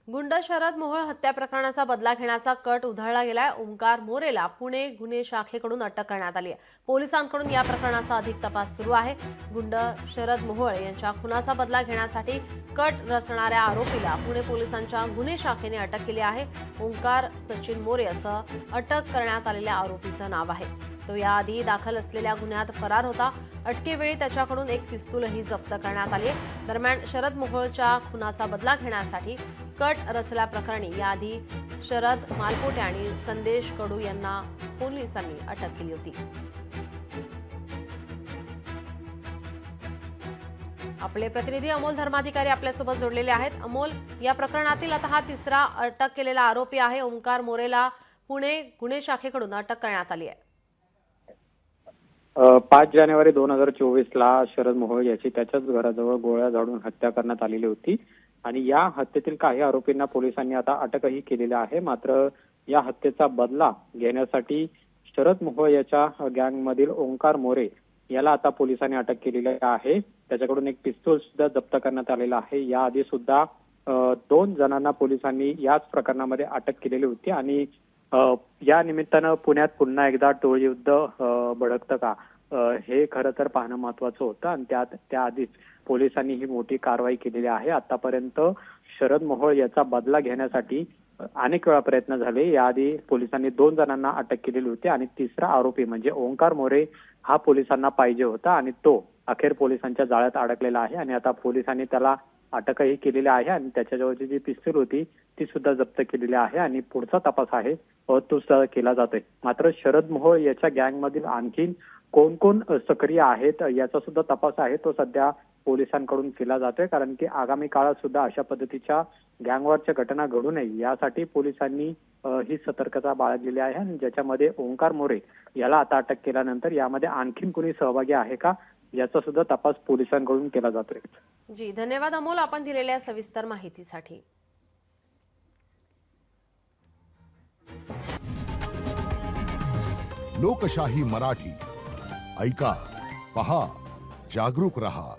गुंड शरद मोहोळ हत्या प्रकरणाचा बदला घेण्याचा कट उधळला गेलाय। ओंकार मोरेला पुणे गुन्हे शाखेकडून अटक करण्यात आली आहे। पोलिसांकडून या प्रकरणाचा अधिक तपास सुरू आहे। गुंड शरद मोहोळ यांच्या खुनाचा बदला घेण्यासाठी कट रचणाऱ्या आरोपीला पुणे पोलिसांच्या गुन्हे शाखेने अटक केली आहे। ओंकार सचिन मोरे असं अटक करण्यात आलेल्या आरोपीचं नाव आहे। तो याआधी दाखल असलेल्या गुन्ह्यात फरार होता। अटकेवेळी त्याच्याकडून एक पिस्तूलही जप्त करण्यात आली आहे। दरम्यान शरद मोहोळच्या खुनाचा बदला घेण्यासाठी कट रचल्याप्रकरणी याआधी शरद मालपोटे आणि संदेश कडू यांना पोलिसांनी अटक केली होती। आपले प्रतिनिधी अमोल धर्माधिकारी आपल्यासोबत जोडलेले आहेत। अमोल, या प्रकरणातील आता हा तिसरा अटक केलेला आरोपी आहे। ओंकार मोरेला पुणे गुन्हे शाखेकडून अटक करण्यात आली आहे। 5 जानेवारी 2024 ला शरद मोहोळ याची त्याच्याच घराजवळ गोळ्या झाडून हत्या करण्यात आलेली होती आणि या हत्येतील काही आरोपींना पोलिसांनी आता अटकही केलेली आहे। मात्र या हत्येचा बदला घेण्यासाठी शरद मोहोळ याच्या गँगमधील ओंकार मोरे याला आता पोलिसांनी अटक केलेली आहे। त्याच्याकडून एक पिस्तूल सुद्धा जप्त करण्यात आलेला आहे। याआधी सुद्धा 2 जणांना पोलिसांनी याच प्रकरणामध्ये अटक केलेली होती आणि या निमित्तानं पुण्यात पुन्हा एकदा टोळयुद्ध भडकतं का हे खरं तर पाहणं महत्वाचं होतं आणि त्याआधीच पोलिसांनी ही मोठी कारवाई केलेली आहे। आतापर्यंत शरद मोहोळ याचा बदला घेण्यासाठी अनेक वेळा प्रयत्न झाले। याआधी पोलिसांनी 2 जणांना अटक केलेली होती आणि तिसरा आरोपी म्हणजे ओंकार मोरे हा पोलिसांना पाहिजे होता आणि तो अखेर पोलिसांच्या जाळ्यात अडकलेला आहे आणि आता पोलिसांनी त्याला अटकही केलेली आहे आणि त्याच्याजवळची जी पिस्तूल होती ती सुद्धा जप्त केलेली आहे आणि पुढचा तपास आहे तो सुद्धा केला जातोय। मात्र शरद मोहोळ याच्या गँगमधील आणखी कोण कोण सक्रिय आहेत याचा सुद्धा तपास आहे तो सध्या पोलिसांकडून केला जातोय, कारण की आगामी काळात सुद्धा अशा पद्धतीच्या गँगवॉरच्या घटना घडू नये यासाठी पोलिसांनी ही सतर्कता बाळगलेली आहे आणि ज्याच्यामध्ये ओंकार मोरे याला आता अटक केल्यानंतर यामध्ये आणखीन कोणी सहभागी आहे का याचा सुद्धा तपास पोलिसांकडून केला जातोय। जी, धन्यवाद अमोल, आपण दिलेल्या सविस्तर माहितीसाठी। लोकशाही मराठी ऐका, पहा, जागरूक रहा।